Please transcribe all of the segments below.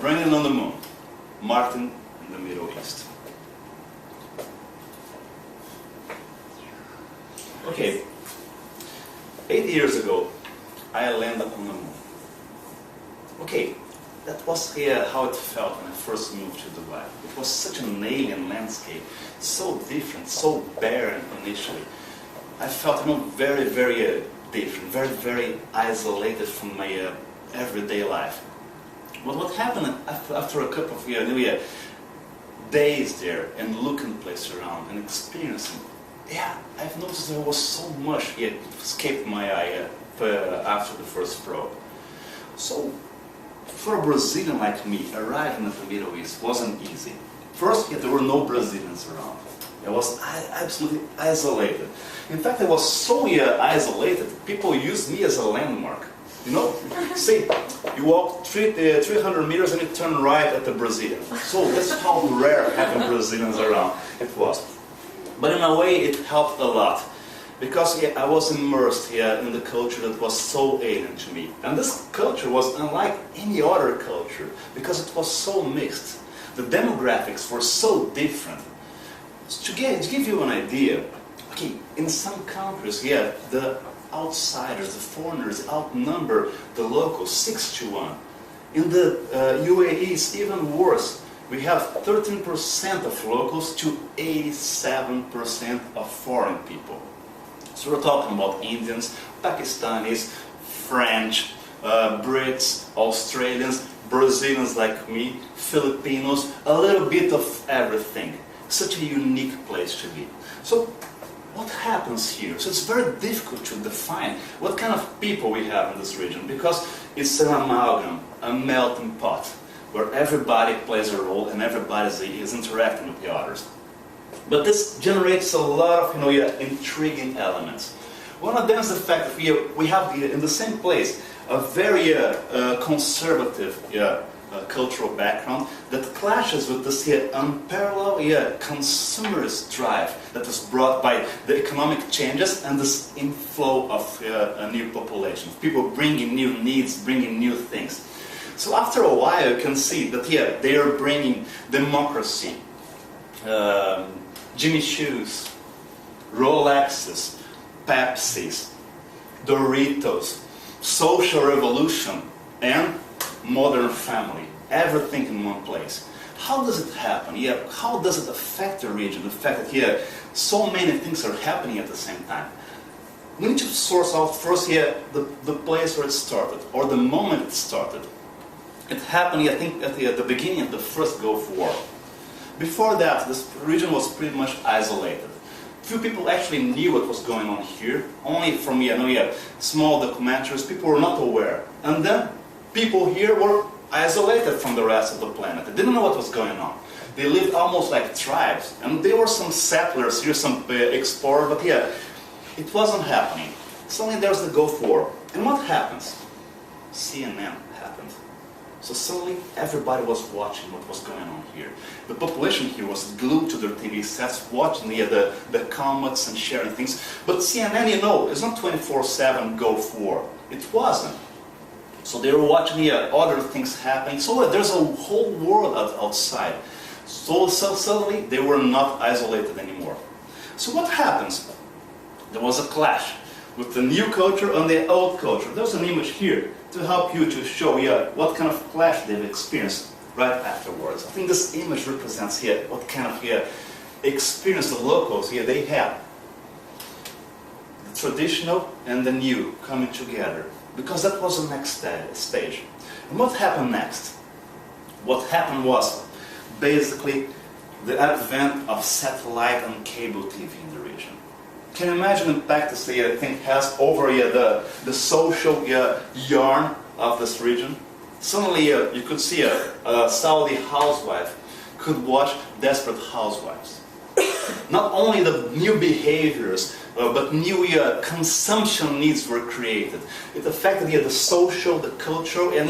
Brandon on the moon, Martin in the Middle East. Okay, 8 years ago, I landed on the moon. Okay, that was how it felt when I first moved to Dubai. It was such an alien landscape, so different, so barren initially. I felt very, very different, very, very isolated from my everyday life. But what happened after a couple of days there and looking the place around and experiencing, I've noticed there was so much escaped my eye after the first probe. So, for a Brazilian like me, arriving at the Middle East wasn't easy. First, there were no Brazilians around. I was absolutely isolated. In fact, I was so isolated, people used me as a landmark. You know, say, you walk 300 meters and you turn right at the Brazilian. So that's how rare having Brazilians around it was. But in a way, it helped a lot. Because I was immersed in the culture that was so alien to me. And this culture was unlike any other culture, because it was so mixed. The demographics were so different. To give you an idea, okay, in some countries, the outsiders, the foreigners outnumber the locals 6-1. In the UAE, it's even worse. We have 13% of locals to 87% of foreign people. So we're talking about Indians, Pakistanis, French, Brits, Australians, Brazilians like me, Filipinos, a little bit of everything. Such a unique place to be. So what happens here? So it's very difficult to define what kind of people we have in this region, because it's an amalgam, a melting pot, where everybody plays a role and everybody is interacting with the others. But this generates a lot of intriguing elements. One of them is the fact that we have in the same place a very conservative cultural background that clashes with this unparalleled consumerist drive that was brought by the economic changes and this inflow of a new population. People bringing new needs, bringing new things. So after a while you can see that they are bringing democracy, Jimmy Choos, Rolexes, Pepsis, Doritos, social revolution, and modern family. Everything in one place. How does it happen? How does it affect the region? The fact that so many things are happening at the same time. We need to source out first the place where it started, or the moment it started. It happened, I think, at the beginning of the first Gulf War. Before that, this region was pretty much isolated. Few people actually knew what was going on here. Only from small documentaries, people were not aware. And then people here were isolated from the rest of the planet. They didn't know what was going on. They lived almost like tribes. And there were some settlers here, some explorers, but it wasn't happening. Suddenly there was the Gulf War. And what happens? CNN happened. So suddenly everybody was watching what was going on here. The population here was glued to their TV sets, watching the comments and sharing things. But CNN, is not 24/7 Gulf War. It wasn't. So they were watching other things happening. So there's a whole world outside. So suddenly they were not isolated anymore. So what happens? There was a clash with the new culture and the old culture. There's an image here to help you to show what kind of clash they've experienced right afterwards. I think this image represents what kind of experience the locals they had. The traditional and the new coming together. Because that was the next stage. And what happened next? What happened was basically the advent of satellite and cable TV in the region. Can you imagine the impact this thing has over the social yarn of this region? Suddenly you could see a Saudi housewife could watch Desperate Housewives. Not only the new behaviors, but new consumption needs were created. It affected the social, the cultural, and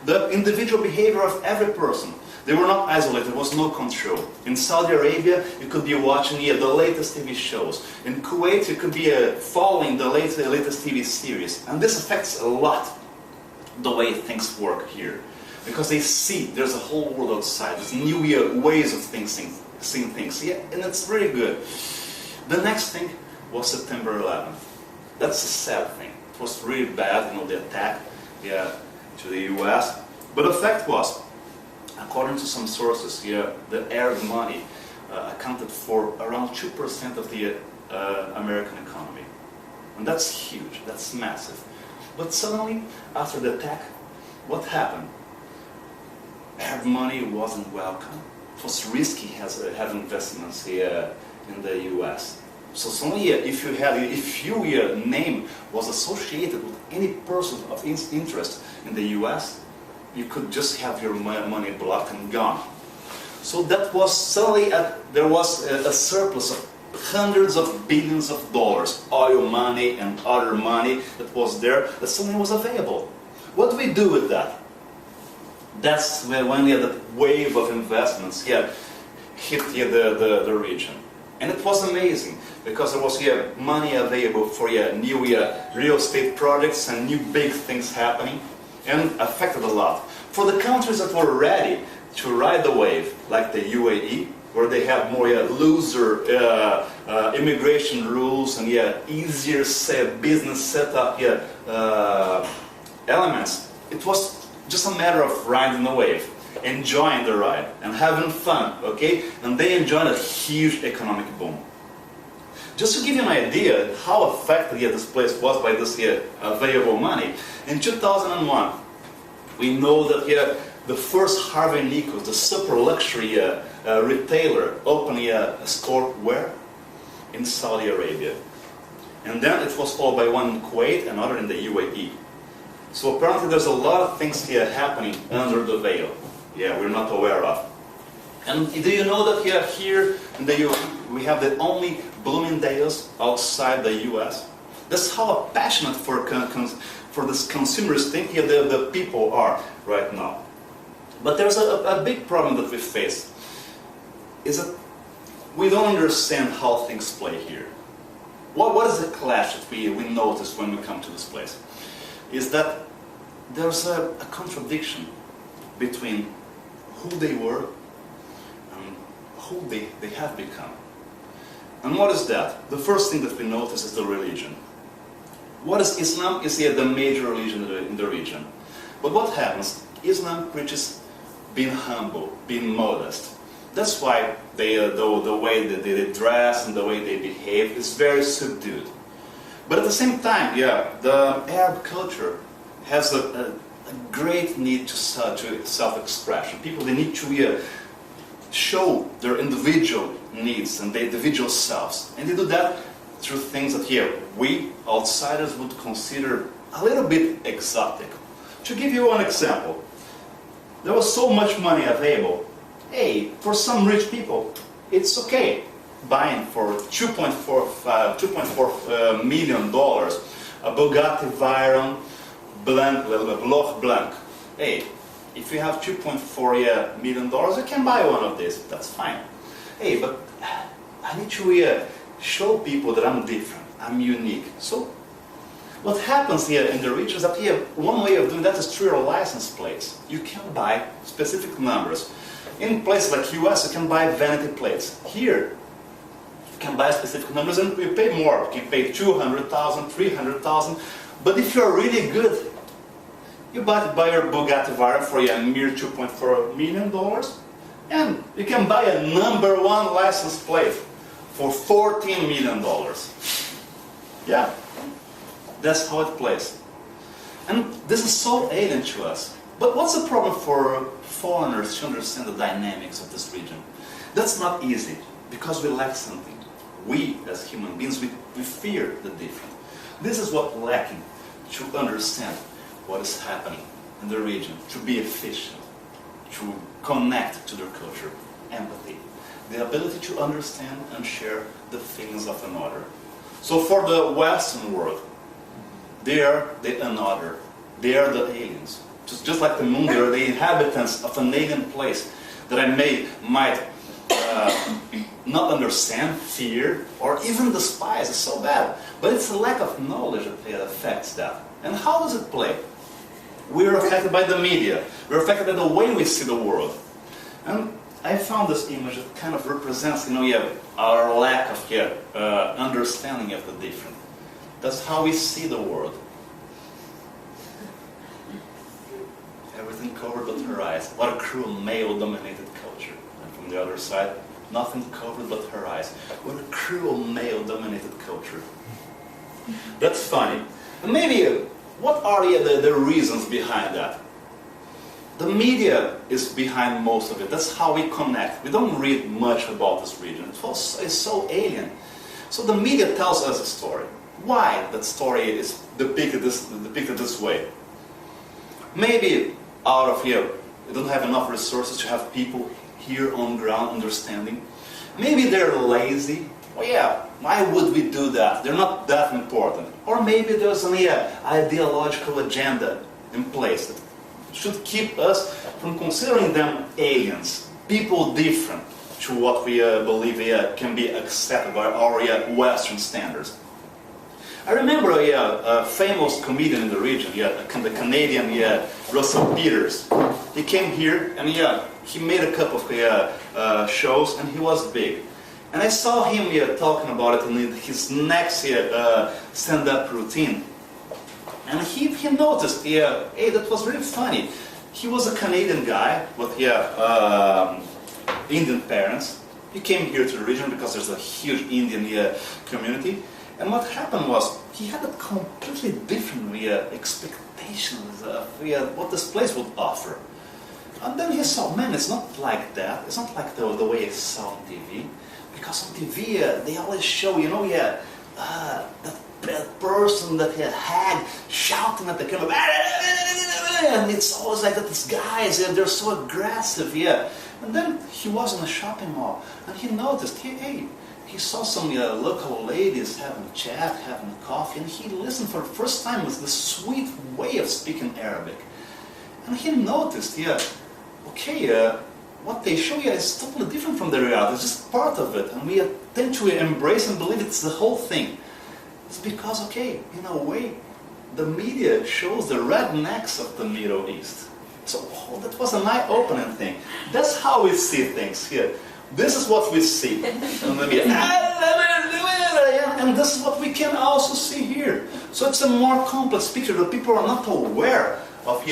the individual behavior of every person. They were not isolated, there was no control. In Saudi Arabia, you could be watching the latest TV shows. In Kuwait, you could be following the latest TV series. And this affects a lot the way things work here. because they see there's a whole world outside. There's new ways of seeing things. Yeah, and it's really good. The next thing was September 11th. That's a sad thing. It was really bad, the attack to the U.S. But the fact was, according to some sources here, the Arab money accounted for around 2% of the American economy. And that's huge, that's massive. But suddenly, after the attack, what happened? Arab money wasn't welcome. It was risky have investments here in the U.S. So suddenly, if your name was associated with any person of interest in the U.S., you could just have your money blocked and gone. So that was suddenly, there was a surplus of hundreds of billions of dollars, oil money and other money that was there, that suddenly was available. What do we do with that? That's when the wave of investments hit the region. And it was amazing, because there was money available for new real estate projects and new big things happening, and affected a lot. For the countries that were ready to ride the wave, like the UAE, where they have more looser immigration rules and easier business setup elements, it was just a matter of riding the wave, enjoying the ride and having fun, okay? And they enjoyed a huge economic boom. Just to give you an idea how affected this place was by this available money, in 2001, we know that the first Harvey Nichols, the super luxury retailer, opened a store where? In Saudi Arabia. And then it was followed by one in Kuwait, another in the UAE. So apparently there's a lot of things here happening under the veil. We're not aware of. And do you know that here in the UAE, we have the only Bloomingdale's outside the US? That's how passionate for this consumers thing the people are right now. But there's a big problem that we face, is that we don't understand how things play here. What is the clash that we notice when we come to this place? Is that there's a contradiction between who they were and who they have become. And what is that? The first thing that we notice is the religion. What is Islam? Is the major religion in the region. But what happens? Islam preaches being humble, being modest. That's why the way that they dress and the way they behave is very subdued. But at the same time, the Arab culture has a great need to self-expression. People, they need to show their individual needs and their individual selves. And they do that through things that we outsiders would consider a little bit exotic. To give you one example, there was so much money available. Hey, for some rich people, it's okay buying for $2.4 million a Bugatti Veyron Bloch Blanc. Hey, if you have $2.4 million, you can buy one of these. That's fine. Hey, but I need to show people that I'm different, I'm unique. So what happens here in the region is that one way of doing that is through your license plates. You can buy specific numbers. In places like US, you can buy vanity plates. Here, you can buy specific numbers and you pay more. You can pay $200,000, $300,000. But if you're really good, you buy your Bugatti Veyron for a mere $2.4 million, and you can buy a #1 license plate for $14 million. Yeah, that's how it plays. And this is so alien to us. But what's the problem for foreigners to understand the dynamics of this region? That's not easy, because we lack something. We, as human beings, we fear the different. This is what we're lacking, to understand what is happening in the region, to be efficient, to connect to their culture, empathy, the ability to understand and share the feelings of another. So for the Western world, they are the another, they are the aliens. Just like the moon, they are the inhabitants of an alien place that I might not understand, fear, or even despise. It's so bad. But it's a lack of knowledge that affects that. And how does it play? We're affected by the media. We're affected by the way we see the world. And I found this image that kind of represents, our lack of understanding of the different. That's how we see the world. Everything covered but her eyes. What a cruel male-dominated culture. And from the other side, nothing covered but her eyes. What a cruel male-dominated culture. That's funny. And maybe, what are the reasons behind that? The media is behind most of it. That's how we connect. We don't read much about this region. It's so alien. So the media tells us a story. Why that story is depicted this way? Maybe out of here, we don't have enough resources to have people here on ground understanding. Maybe they're lazy. Well, yeah, why would we do that? They're not that important. Or maybe there's an ideological agenda in place that should keep us from considering them aliens, people different to what we believe can be accepted by our Western standards. I remember a famous comedian in the region, the Canadian Russell Peters. He came here and he made a couple of shows and he was big. And I saw him talking about it in his next stand-up routine. And he noticed, hey, that was really funny. He was a Canadian guy with Indian parents. He came here to the region because there's a huge Indian community. And what happened was, he had a completely different expectations of what this place would offer. And then he saw, man, it's not like that. It's not like the way I saw on TV. Because on TV, they always show, that person that had shouting at the camera, and it's always like that, these guys, they're so aggressive, And then he was in a shopping mall, and he noticed, he saw some local ladies having a chat, having a coffee, and he listened for the first time with the sweet way of speaking Arabic. And he noticed, what they show is totally different from the reality. It's just part of it, and we tend to embrace and believe it's the whole thing. It's because, in a way, the media shows the rednecks of the Middle East. So that was an eye-opening thing. That's how we see things here. This is what we see. And this is what we can also see here. So it's a more complex picture that people are not aware of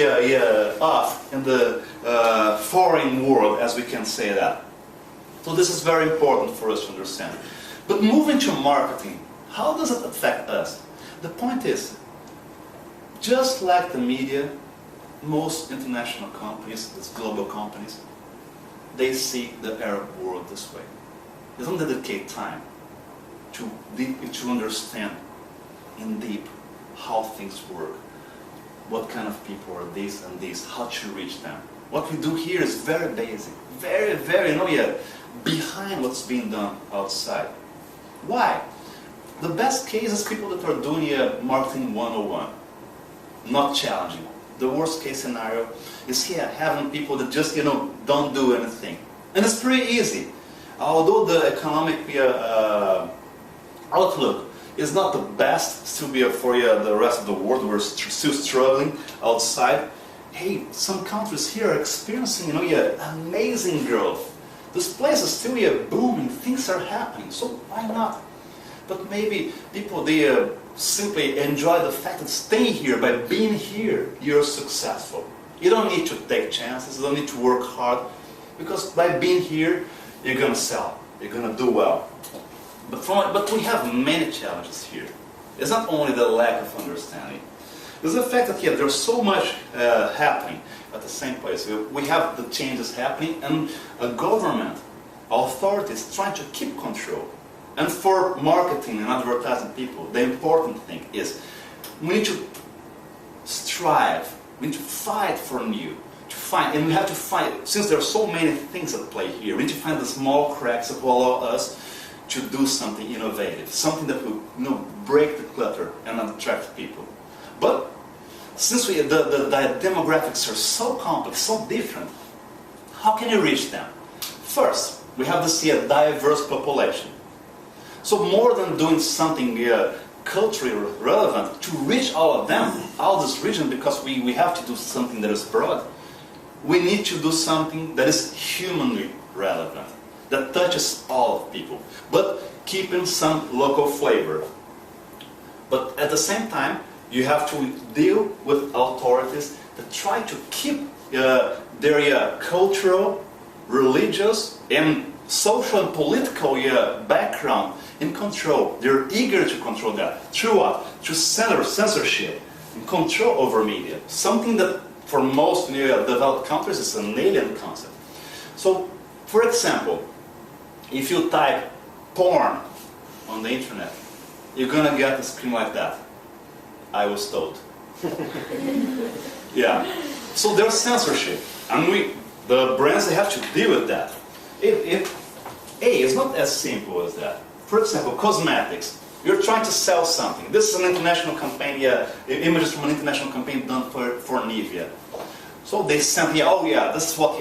in the foreign world, as we can say that. So this is very important for us to understand. But moving to marketing, how does it affect us? The point is, just like the media, most international companies, these global companies, they see the Arab world this way. They don't dedicate time to understand in deep how things work, what kind of people are these and these, how to reach them. What we do here is very basic, very, behind what's being done outside. Why? The best case is people that are doing marketing 101, not challenging. The worst case scenario is having people that just don't do anything, and it's pretty easy. Although the economic outlook is not the best still for the rest of the world, we're still struggling outside. Hey, some countries here are experiencing amazing growth. This place is still booming, things are happening, so why not? But maybe people, they simply enjoy the fact that staying here, by being here, you're successful. You don't need to take chances, you don't need to work hard, because by being here, you're going to sell, you're going to do well. But we have many challenges here. It's not only the lack of understanding. It's the fact that there's so much happening at the same place. We have the changes happening, and a government, authorities trying to keep control. And for marketing and advertising people, the important thing is we need to strive, we need to fight for new, and we have to find, since there are so many things at play here, we need to find the small cracks that will allow us to do something innovative, something that will break the clutter and attract people. But since the demographics are so complex, so different, how can you reach them? First, we have to see a diverse population. So more than doing something culturally relevant to reach all of them, all this region, because we have to do something that is broad. We need to do something that is humanly relevant, that touches all of people, but keeping some local flavor. But at the same time, you have to deal with authorities that try to keep their cultural, religious, and social and political background in control. They're eager to control that. Through what? Through censorship and control over media. Something that for most developed countries is an alien concept. So, for example, if you type porn on the internet, you're gonna get a screen like that. I was told. Yeah. So there's censorship, and the brands, they have to deal with that. It's not as simple as that. For example, cosmetics. You're trying to sell something. This is an international campaign, images from an international campaign done for Nivea. So they sent, this is what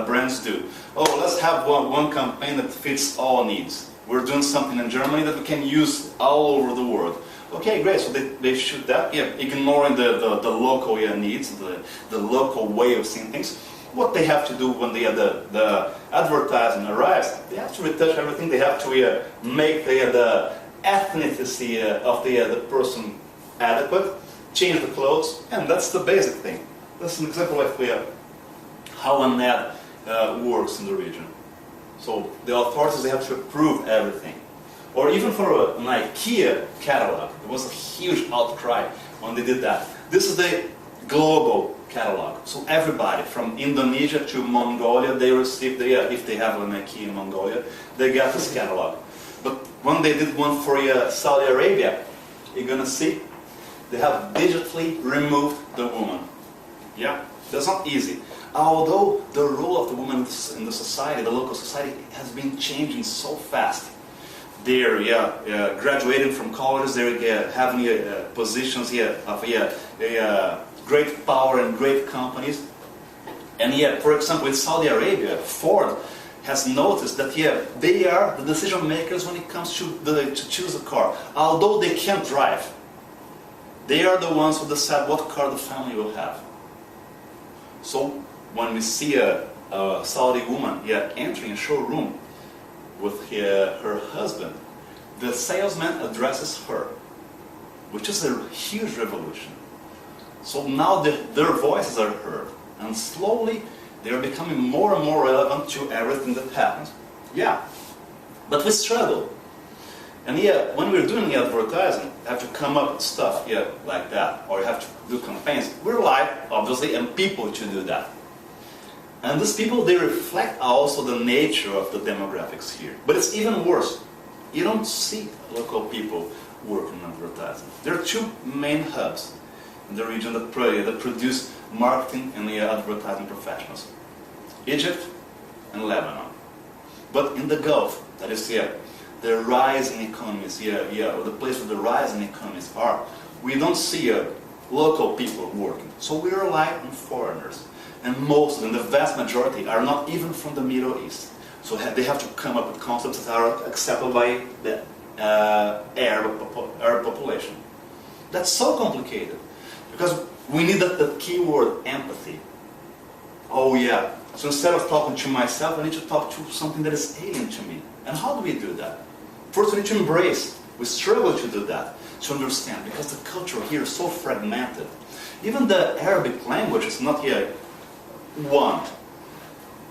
brands do. Oh, let's have one campaign that fits all needs. We're doing something in Germany that we can use all over the world. Okay, great. So they shoot that, ignoring the local needs, the local way of seeing things. What they have to do when the advertising arrives, they have to retouch everything. They have to make the ethnicity of the person adequate, change the clothes, and that's the basic thing. That's an example of how an ad works in the region. So the authorities, they have to approve everything. Or even for an IKEA catalog, there was a huge outcry when they did that. This is the global catalog. So everybody from Indonesia to Mongolia, they receive if they have an IKEA in Mongolia, they get this catalog. But when they did one for Saudi Arabia, you're gonna see they have digitally removed the woman. Yeah, that's not easy. Although the role of the woman in the society, the local society, has been changing so fast. They're graduating from college. They're having positions of great power and great companies. And for example, in Saudi Arabia, Ford has noticed that they are the decision makers when it comes to choose a car. Although they can't drive, they are the ones who decide what car the family will have. So when we see a Saudi woman entering a showroom with her husband, the salesman addresses her, which is a huge revolution. So now their voices are heard, and slowly they are becoming more and more relevant to everything that happens. Yeah, but we struggle. And when we're doing advertising, you have to come up with stuff like that, or you have to do campaigns. We rely, obviously, on people to do that. And these people, they reflect also the nature of the demographics here. But it's even worse. You don't see local people working in advertising. There are two main hubs in the region that produce marketing and advertising professionals: Egypt and Lebanon. But in the Gulf, that is the rising economies, or the place where the rising economies are, we don't see local people working. So we rely on foreigners. And most of them, the vast majority, are not even from the Middle East. So they have to come up with concepts that are accepted by the Arab population. That's so complicated, because we need that key word, empathy. Oh yeah, so instead of talking to myself, I need to talk to something that is alien to me. And how do we do that? First, we need to embrace. We struggle to do that, to understand, because the culture here is so fragmented. Even the Arabic language is not one.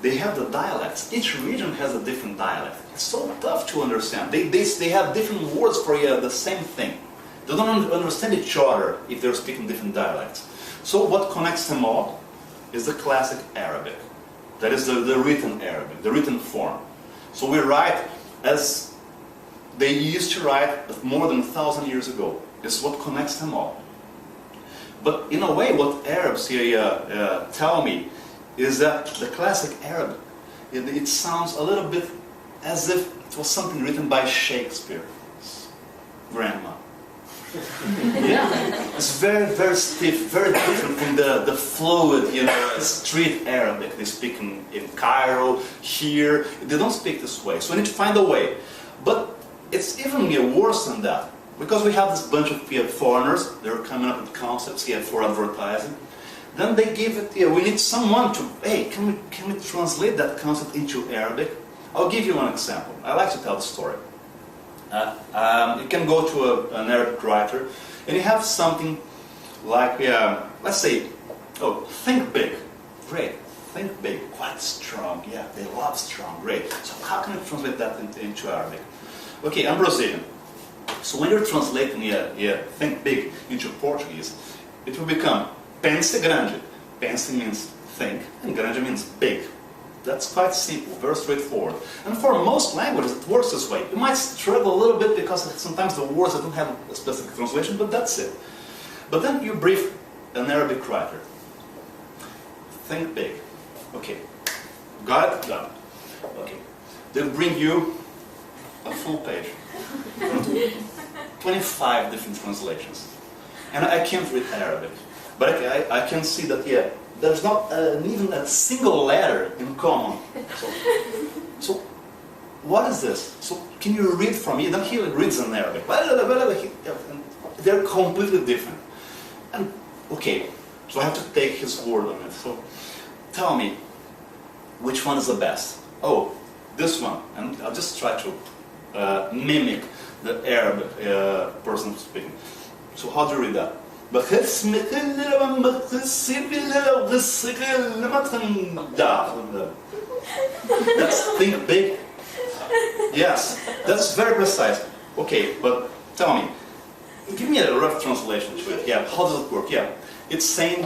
They have the dialects. Each region has a different dialect. It's so tough to understand. They have different words for the same thing. They don't understand each other if they're speaking different dialects. So what connects them all is the classic Arabic. That is the written Arabic, the written form. So we write as they used to write more than 1,000 years ago. This is what connects them all. But in a way, what Arabs tell me is that the classic Arabic, it sounds a little bit as if it was something written by Shakespeare's grandma. Yeah, it's very, very stiff, very different from the fluid, street Arabic they speak in Cairo, here. They don't speak this way, so we need to find a way. But it's even worse than that. because we have this bunch of foreigners, they're coming up with concepts here for advertising. Then they give it, we need someone to, hey, can we translate that concept into Arabic? I'll give you one example. I like to tell the story. You can go to an Arabic writer, and you have something like, let's say, oh, think big. Great. Think big. Quite strong. Yeah, they love strong. Great. So how can you translate that into Arabic? Okay, I'm Brazilian. So when you're translating think big into Portuguese, it will become pense grande. Pense means think, and grande means big. That's quite simple, very straightforward. And for most languages, it works this way. You might struggle a little bit because sometimes the words don't have a specific translation, but that's it. But then you brief an Arabic writer. Think big. Okay. Got it? Got it. Okay. They'll bring you a full page. 25 different translations. And I can't read Arabic. But I can see that, there's not even a single letter in common. So what is this? So can you read from me? Then he reads in Arabic. They're completely different. And okay, so I have to take his word on it. So tell me, which one is the best? Oh, this one. And I'll just try to mimic the Arab person speaking. So how do you read that? That's think big. Yes, that's very precise. Okay, but tell me, give me a rough translation to it. Yeah, how does it work? Yeah, it's saying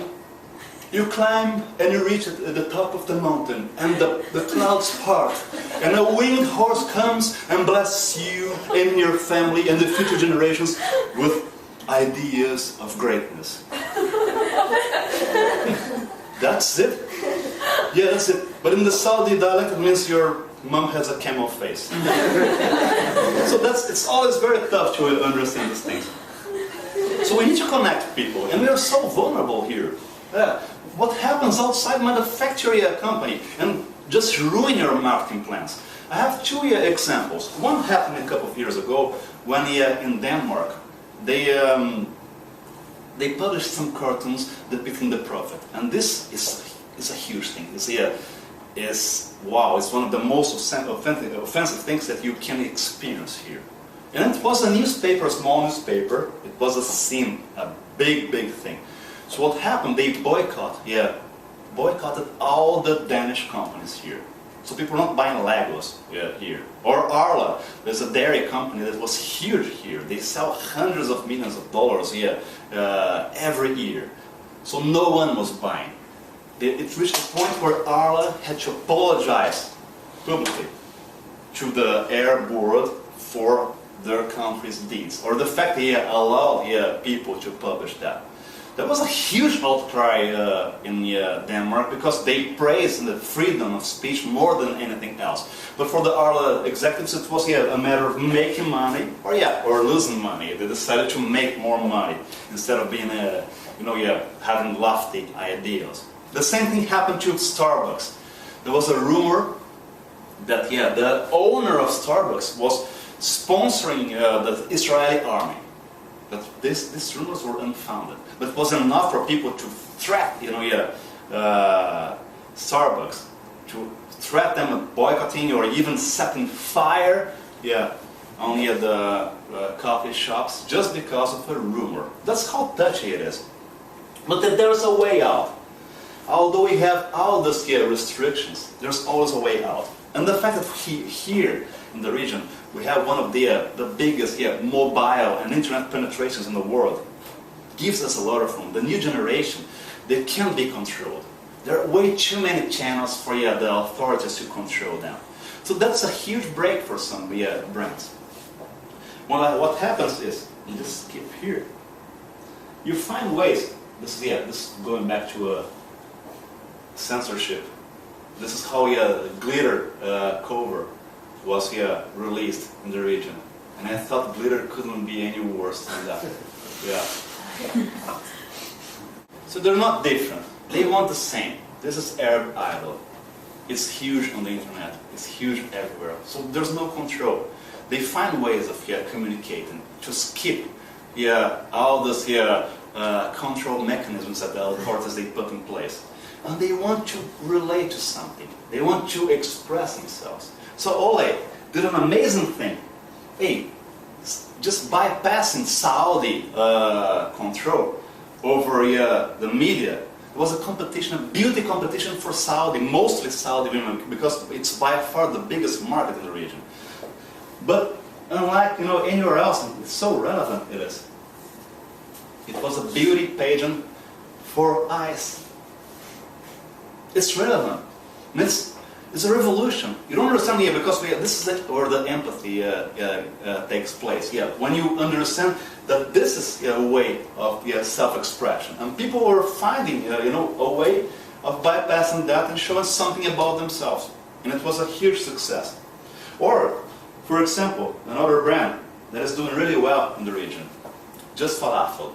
you climb and you reach at the top of the mountain, and the clouds part, and a winged horse comes and blesses you and your family and the future generations with ideas of greatness. That's it? Yeah, that's it. But in the Saudi dialect, it means your mom has a camel face. So it's always very tough to understand these things. So we need to connect people, and we are so vulnerable here. What happens outside manufacturing a company and just ruin your marketing plans? I have two examples. One happened a couple of years ago when in Denmark, they published some cartoons depicting the Prophet, and this is a huge thing. It's one of the most offensive things that you can experience here. And it was a newspaper, a small newspaper. It was a scene, a big thing. So what happened? They boycotted all the Danish companies here. So people are not buying Legos here. Or Arla, there's a dairy company that was huge here. They sell hundreds of millions of dollars every year. So no one was buying. It reached a point where Arla had to apologize publicly to the Arab world for their country's deeds, or the fact they allowed people to publish that. There was a huge outcry in Denmark because they praised the freedom of speech more than anything else. But for the Arla executives, it was a matter of making money or losing money. They decided to make more money instead of being having lofty ideals. The same thing happened to Starbucks. There was a rumor that the owner of Starbucks was sponsoring the Israeli army. But these rumors were unfounded. But it was enough for people to threaten, Starbucks, to threaten them with boycotting or even setting fire, on the coffee shops just because of a rumor. That's how touchy it is. But there's a way out. Although we have all these restrictions, there's always a way out. And the fact that here in the region we have one of the biggest mobile and internet penetrations in the world gives us a lot of room. The new generation, they can't be controlled. There are way too many channels for the authorities to control them. So that's a huge break for some brands. Well, what happens is, you just skip here. You find ways. This is going back to censorship. This is how the glitter cover was released in the region, and I thought glitter couldn't be any worse than that. So they're not different. They want the same. This is Arab Idol. It's huge on the internet. It's huge everywhere. So there's no control. they find ways of communicating to skip all those control mechanisms that the authorities they put in place. And they want to relate to something. They want to express themselves. So Ole did an amazing thing. Hey, just bypassing Saudi control over the media. It was a competition, a beauty competition for Saudi, mostly Saudi women, because it's by far the biggest market in the region. But unlike anywhere else, it's so relevant it is. It was a beauty pageant for eyes. It's relevant. And it's a revolution. You don't understand here because this is where the empathy takes place. Yeah, when you understand that this is a way of self-expression, and people were finding a way of bypassing that and showing something about themselves, and it was a huge success. Or, for example, another brand that is doing really well in the region, Just Falafel,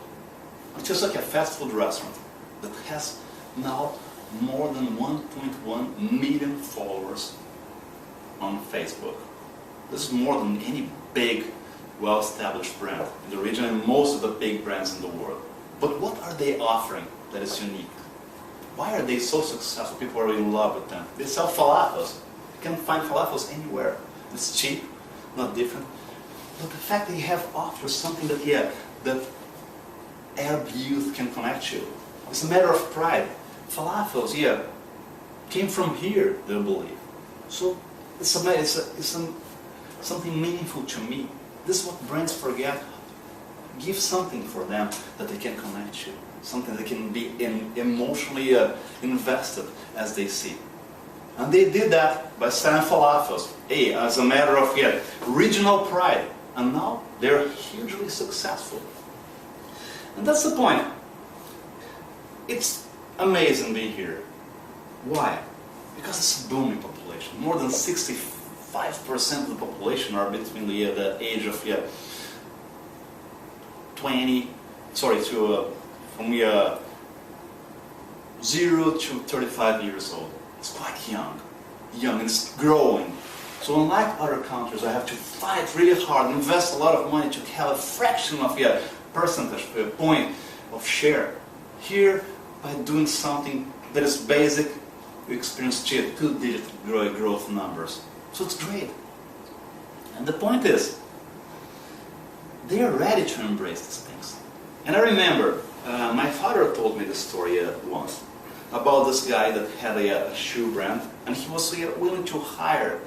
which is like a fast food restaurant that has now more than 1.1 million followers on Facebook. This is more than any big, well-established brand in the region and most of the big brands in the world. But what are they offering that is unique? Why are they so successful? People are in love with them. They sell falafels. You can find falafels anywhere. It's cheap, not different. But the fact that you have offers something that, that Arab youth can connect to. It's a matter of pride. Falafels, came from here, they believe. So it's something meaningful to me. This is what brands forget. Give something for them that they can connect to. Something that can be emotionally invested as they see. And they did that by selling falafels, as a matter of regional pride. And now they're hugely successful. And that's the point. It's amazing being here. Why? Because it's a booming population. More than 65% of the population are between the age of from 0 to 35 years old. It's quite young, and it's growing. So unlike other countries, I have to fight really hard, invest a lot of money to have a fraction of percentage point of share. Here, by doing something that is basic, we experience two-digit growth numbers. So it's great. And the point is, they are ready to embrace these things. And I remember, my father told me this story once about this guy that had a shoe brand, and he was willing to hire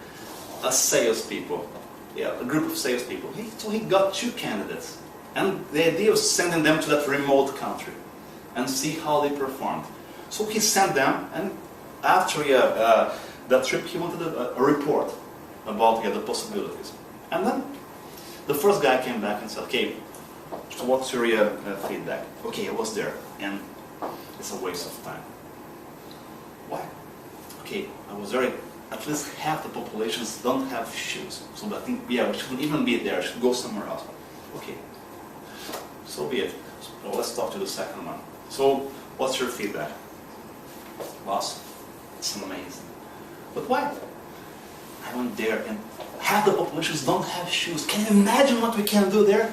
a salespeople, a group of salespeople. So he got 2 candidates, and the idea was sending them to that remote country and see how they performed. So he sent them, and after that trip, he wanted a report about the possibilities. And then the first guy came back and said, okay, so what's your feedback? Okay, I was there, and it's a waste of time. Why? Okay, I was there. At least half the populations don't have shoes. So I think, we shouldn't even be there. I should go somewhere else. Okay, so be it. So let's talk to the second one. So, what's your feedback? Boss, it's amazing. But why? I went there and half the populations don't have shoes. Can you imagine what we can do there?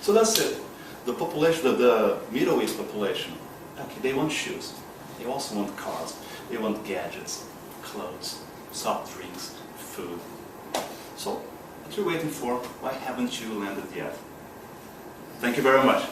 So that's it. The population, the Middle East population, okay, they want shoes. They also want cars. They want gadgets, clothes, soft drinks, food. So, what you're waiting for? Why haven't you landed yet? Thank you very much.